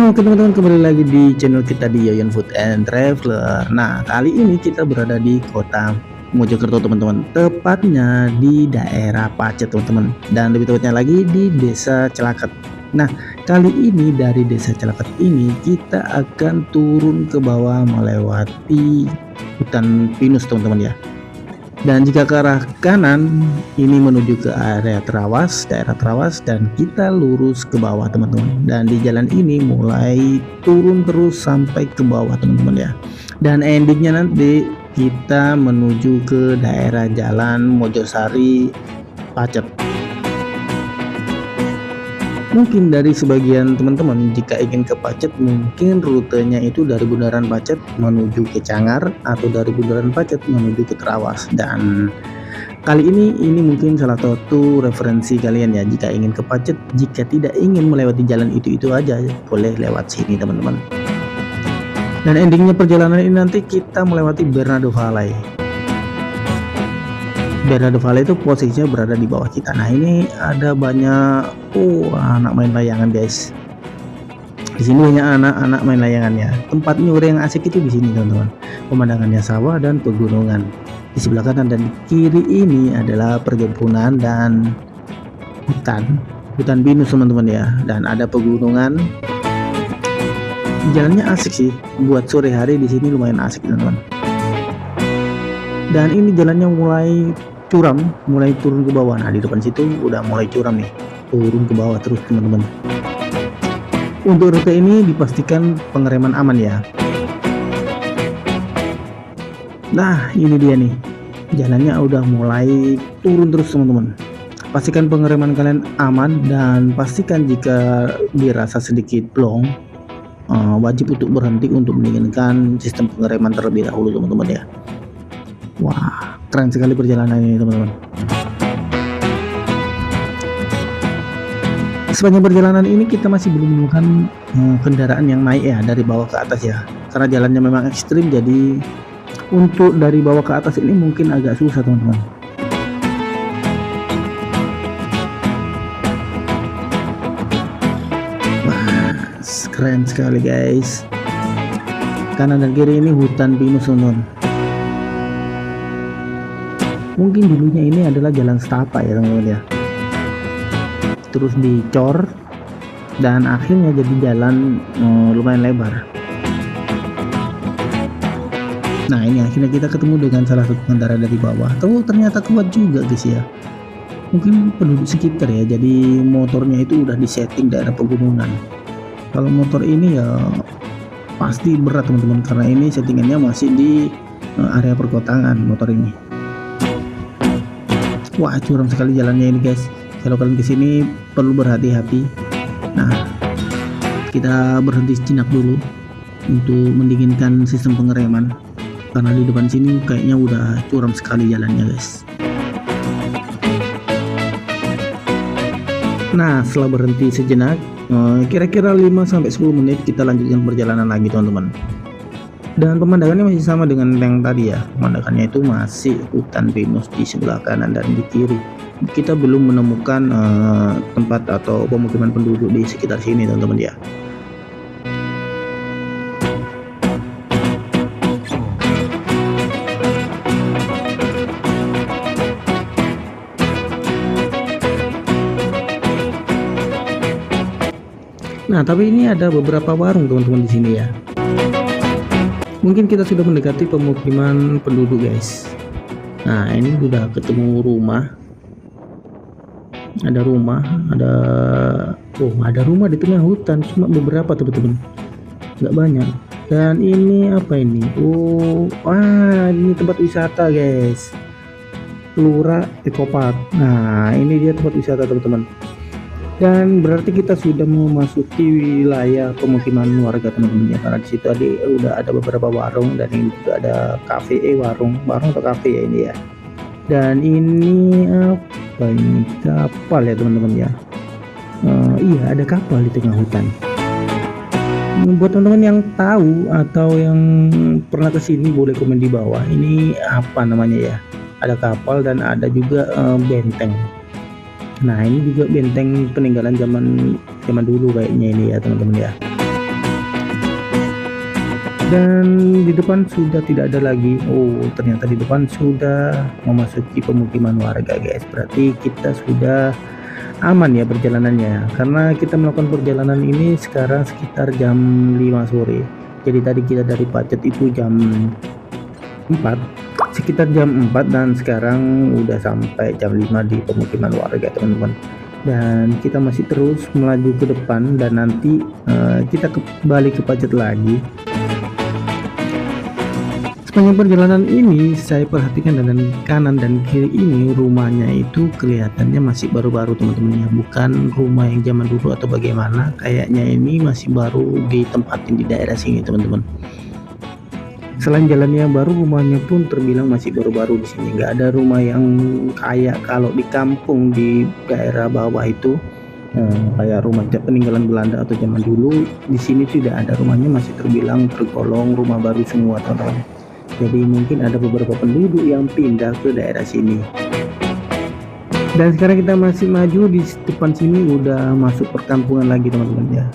Oke teman-teman, kembali lagi di channel kita di Yayan Food and Traveler. Nah, kali ini kita berada di kota Mojokerto teman-teman, tepatnya di daerah Pacet teman-teman, dan lebih tepatnya lagi di Desa Celaket. Nah, kali ini dari Desa Celaket ini kita akan turun ke bawah melewati hutan pinus teman-teman ya. Dan jika ke arah kanan ini menuju ke area Trawas, daerah Trawas, dan kita lurus ke bawah teman-teman. Dan di jalan ini mulai turun terus sampai ke bawah teman-teman ya. Dan endingnya nanti kita menuju ke daerah Jalan Mojosari Pacet. Mungkin dari sebagian teman-teman jika ingin ke Pacet, mungkin rutenya itu dari Bundaran Pacet menuju ke Cangar atau dari Bundaran Pacet menuju ke Trawas. Dan kali ini mungkin salah satu referensi kalian ya jika ingin ke Pacet. Jika tidak ingin melewati jalan itu aja, boleh lewat sini teman-teman. Dan endingnya perjalanan ini nanti kita melewati Bernardo Valley. Bernardo Valley itu posisinya berada di bawah kita. Nah, ini ada banyak anak main layangan guys. Di sini banyak anak-anak main layangannya. Tempat nyuri yang asik itu di sini teman-teman. Pemandangannya sawah dan pegunungan. Di sebelah kanan dan kiri ini adalah perkebunan dan hutan pinus teman-teman ya. Dan ada pegunungan. Jalannya asik sih. Buat sore hari di sini lumayan asik teman-teman. Dan ini jalannya mulai curam, mulai turun ke bawah. Nah, di depan situ udah mulai curam nih, turun ke bawah terus teman-teman. Untuk rute ini dipastikan pengereman aman ya. Nah, ini dia nih, jalannya udah mulai turun terus teman-teman. Pastikan pengereman kalian aman dan pastikan jika dirasa sedikit plong, wajib untuk berhenti untuk mendinginkan sistem pengereman terlebih dahulu teman-teman ya. Wah, keren sekali perjalanan ini teman-teman. Sepanjang perjalanan ini kita masih belum menemukan kendaraan yang naik ya dari bawah ke atas ya, karena jalannya memang ekstrim. Jadi untuk dari bawah ke atas ini mungkin agak susah teman-teman. Wah, keren sekali guys. Kanan dan kiri ini hutan pinus teman-teman. Mungkin dulunya ini adalah jalan setapak ya teman-teman ya, terus dicor dan akhirnya jadi jalan lumayan lebar. Nah, ini akhirnya kita ketemu dengan salah satu pengendara dari bawah. Ternyata kuat juga guys ya, mungkin penduduk sekitar ya, jadi motornya itu udah disetting daerah pegunungan. Kalau motor ini ya pasti berat teman-teman, karena ini settingannya masih di area perkotaan motor ini. Wah, curam sekali jalannya ini guys. Kalau kalian kesini perlu berhati-hati. Nah, kita berhenti sejenak dulu untuk mendinginkan sistem pengereman, karena di depan sini kayaknya udah curam sekali jalannya guys. Nah, setelah berhenti sejenak, kira-kira 5-10 menit kita lanjutkan perjalanan lagi teman-teman. Dan pemandangannya masih sama dengan yang tadi ya. Pemandangannya itu masih hutan pinus di sebelah kanan dan di kiri. Kita belum menemukan tempat atau pemukiman penduduk di sekitar sini teman-teman ya. Nah, tapi ini ada beberapa warung teman-teman di sini ya. Mungkin kita sudah mendekati pemukiman penduduk guys. Nah, ini sudah ketemu rumah. Ada rumah di tengah hutan, cuma beberapa teman-teman, nggak banyak. Dan ini apa ini? Ini tempat wisata guys, Lura Ekopark. Nah, ini dia tempat wisata teman-teman. Dan berarti kita sudah memasuki wilayah pemukiman warga teman-teman ya, karena di situ tadi udah ada beberapa warung dan ini juga ada kafe, warung atau kafe ya ini ya. Dan ini apa ini, kapal ya teman-teman ya. Iya, ada kapal di tengah hutan. Buat teman-teman yang tahu atau yang pernah kesini boleh komen di bawah, ini apa namanya ya. Ada kapal dan ada juga benteng. Nah, ini juga benteng peninggalan zaman dulu kayaknya ini ya teman-teman ya. Dan di depan sudah tidak ada lagi. Oh, ternyata di depan sudah memasuki pemukiman warga guys, berarti kita sudah aman ya perjalanannya, karena kita melakukan perjalanan ini sekarang sekitar jam 5 sore. Jadi tadi kita dari Pacet itu jam 4, sekitar jam 4, dan sekarang udah sampai jam 5 di pemukiman warga teman-teman. Dan kita masih terus melaju ke depan, dan nanti kita kembali ke Pacet lagi. Sepanjang perjalanan ini saya perhatikan dengan kanan dan kiri ini rumahnya itu kelihatannya masih baru-baru teman-teman ya, bukan rumah yang zaman dulu atau bagaimana. Kayaknya ini masih baru ditempatin di daerah sini teman-teman. Selain jalannya yang baru, rumahnya pun terbilang masih baru-baru di sini. Nggak ada rumah yang kayak kalau di kampung di daerah bawah itu kayak rumah peninggalan Belanda atau zaman dulu. Di sini tidak ada, rumahnya masih terbilang tergolong rumah baru semua teman-teman. Jadi mungkin ada beberapa penduduk yang pindah ke daerah sini. Dan sekarang kita masih maju, di depan sini udah masuk perkampungan lagi teman-teman ya.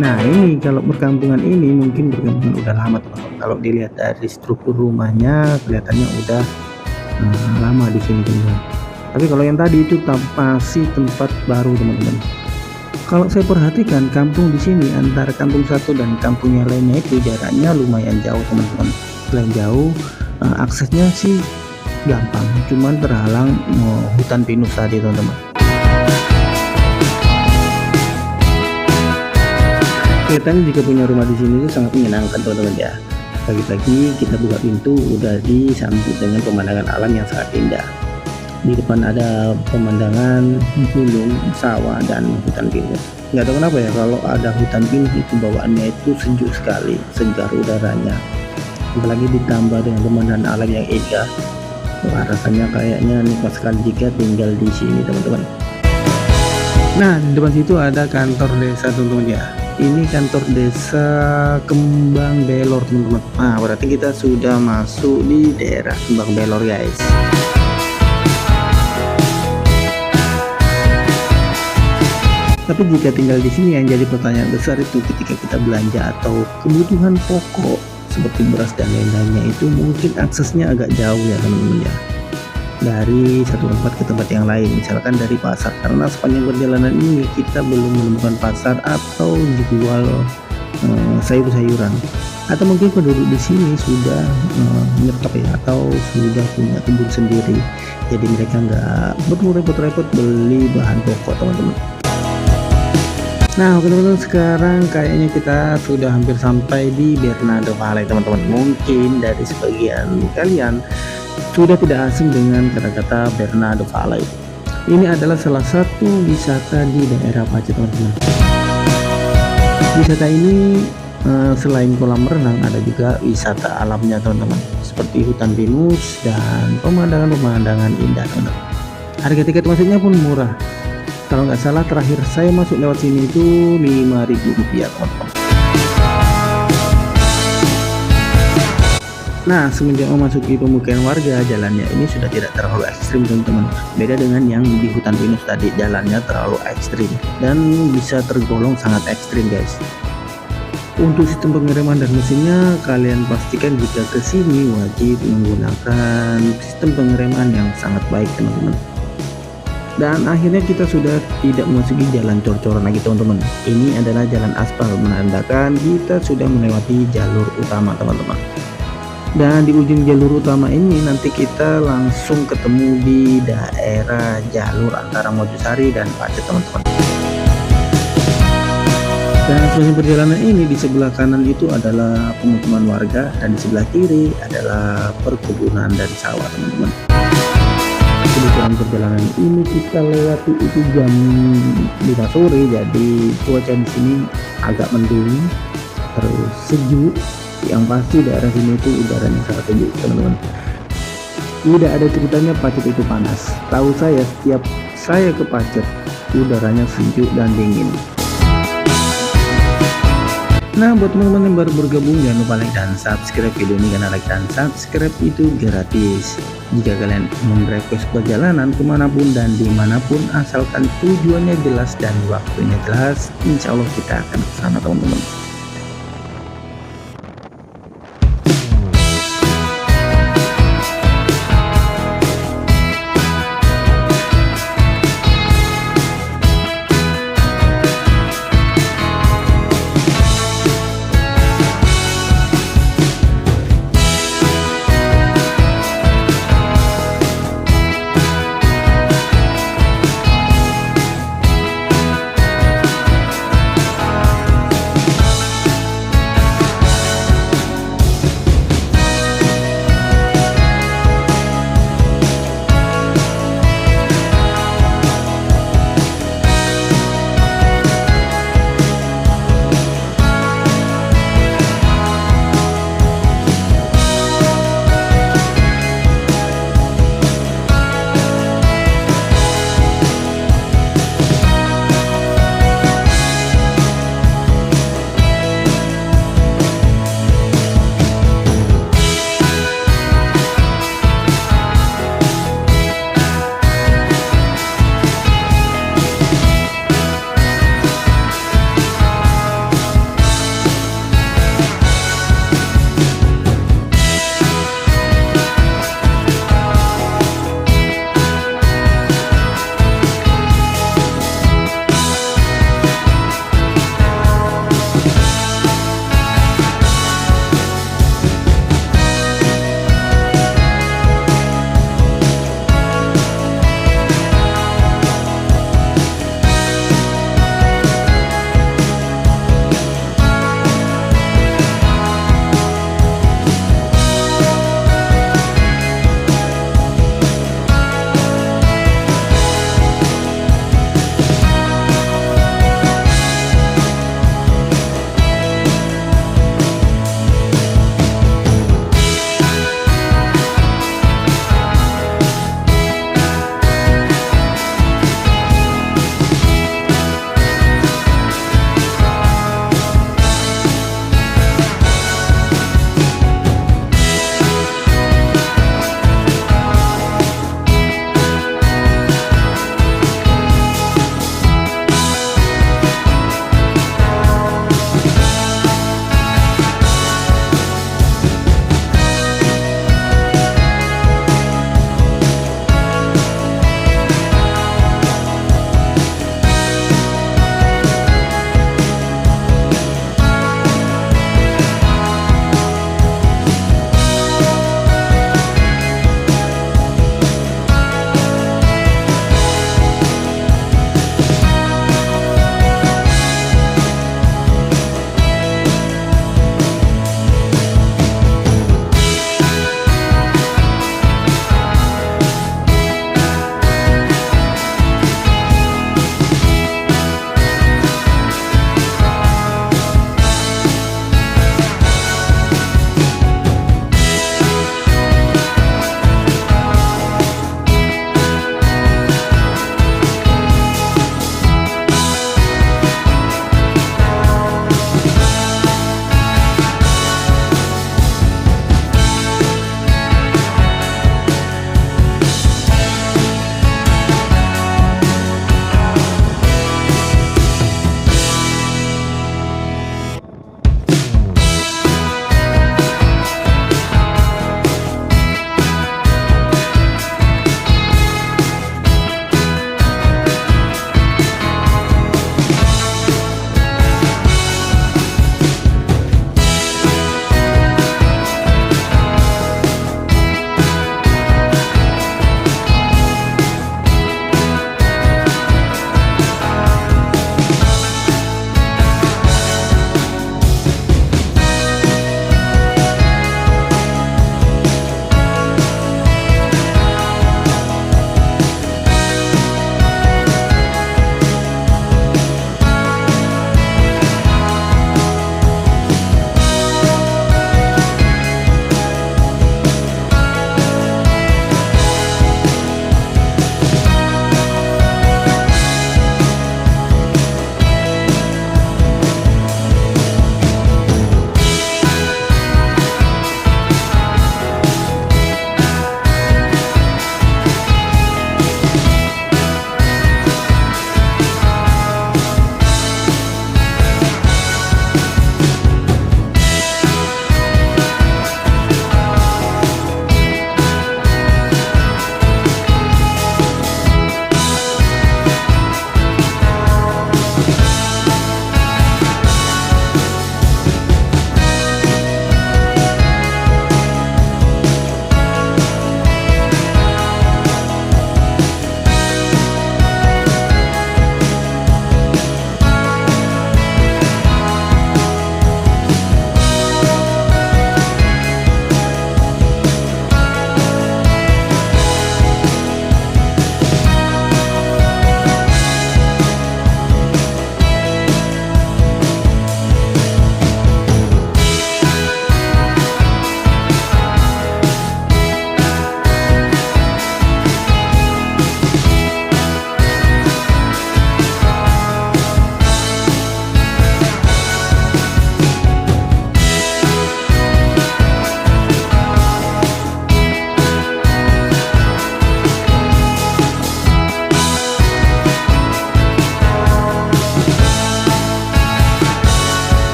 Nah ini kalau perkampungan ini mungkin perkampungan udah lama teman-teman. Kalau dilihat dari struktur rumahnya kelihatannya udah lama di sini teman-teman. Tapi kalau yang tadi itu masih tempat baru teman-teman. Kalau saya perhatikan kampung di sini antara kampung satu dan kampung yang lainnya itu jaraknya lumayan jauh teman-teman. Selain jauh, aksesnya sih gampang, cuman terhalang hutan pinus tadi teman-teman. Kelihatannya jika punya rumah di sini itu sangat menyenangkan teman-teman ya. Pagi-pagi kita buka pintu udah disambut dengan pemandangan alam yang sangat indah. Di depan ada pemandangan gunung, sawah, dan hutan pinus. Nggak tahu kenapa ya, kalau ada hutan pinus itu bawaannya itu sejuk sekali, segar udaranya. Apalagi ditambah dengan pemandangan alam yang indah. Wah, rasanya kayaknya nikmat sekali jika tinggal di sini teman-teman. Nah di depan situ ada kantor desa teman-teman ya. Ini kantor desa Kembang Belor teman-teman. Nah berarti kita sudah masuk di daerah Kembang Belor guys. Tapi jika tinggal di sini yang jadi pertanyaan besar itu ketika kita belanja atau kebutuhan pokok seperti beras dan lain-lainnya itu mungkin aksesnya agak jauh ya teman-teman ya, dari satu tempat ke tempat yang lain, misalkan dari pasar, karena sepanjang perjalanan ini kita belum menemukan pasar atau jual sayur-sayuran, atau mungkin penduduk di sini sudah menyertap ya, atau sudah punya kebun sendiri, jadi mereka nggak perlu repot-repot beli bahan pokok teman-teman. Nah oke teman-teman, sekarang kayaknya kita sudah hampir sampai di Bernardo Valley teman-teman. Mungkin dari sebagian kalian sudah tidak asing dengan kata-kata Bernardo Valley. Ini adalah salah satu wisata di daerah Pacet teman-teman. Wisata ini selain kolam renang ada juga wisata alamnya teman-teman, seperti hutan pinus dan pemandangan-pemandangan indah teman-teman. Harga tiket masuknya pun murah. Kalau nggak salah terakhir saya masuk lewat sini itu Rp5.000 teman-teman. Nah semenjak memasuki pemukiman warga, jalannya ini sudah tidak terlalu ekstrim teman-teman. Beda dengan yang di hutan pinus tadi, jalannya terlalu ekstrim dan bisa tergolong sangat ekstrim guys. Untuk sistem pengereman dan mesinnya, kalian pastikan jika kesini wajib menggunakan sistem pengereman yang sangat baik teman-teman. Dan akhirnya kita sudah tidak memasuki jalan cor-coran lagi teman-teman. Ini adalah jalan aspal, menandakan kita sudah melewati jalur utama teman-teman. Dan di ujung jalur utama ini nanti kita langsung ketemu di daerah jalur antara Mojosari dan Pacet teman-teman. Dan sepanjang perjalanan ini di sebelah kanan itu adalah pemukiman warga, dan di sebelah kiri adalah perkebunan dan sawah teman-teman. Kebetulan perjalanan ini kita lewati itu jam 5 sore, jadi cuaca di sini agak mendung, terus sejuk. Yang pasti daerah sini itu udaranya sangat sejuk teman-teman. Tidak ada ceritanya Pacet itu panas. Tahu saya, setiap saya ke Pacet udaranya sejuk dan dingin. Nah buat teman-teman yang baru bergabung, jangan lupa like dan subscribe video ini, karena like dan subscribe itu gratis. Jika kalian ingin request perjalanan kemanapun dan dimanapun, asalkan tujuannya jelas dan waktunya jelas, insya Allah kita akan ke sana teman-teman.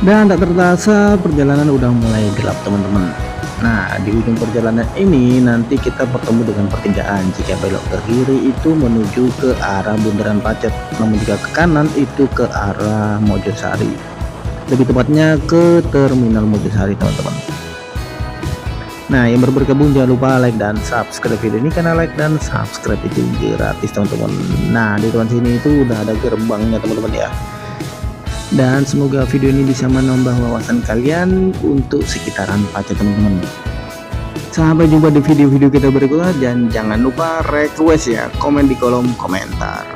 Dan tak terasa perjalanan udah mulai gelap teman-teman. Nah, di ujung perjalanan ini nanti kita bertemu dengan pertigaan. Jika belok ke kiri itu menuju ke arah Bundaran Pacet, namun jika ke kanan itu ke arah Mojosari. Lebih tepatnya ke Terminal Mojosari teman-teman. Nah, yang baru bergabung jangan lupa like dan subscribe video ini, karena like dan subscribe itu gratis teman-teman. Nah, di depan sini itu udah ada gerbangnya teman-teman ya. Dan semoga video ini bisa menambah wawasan kalian untuk sekitaran Pacet teman-teman. Sampai jumpa di video-video kita berikutnya, dan jangan lupa request ya, komen di kolom komentar.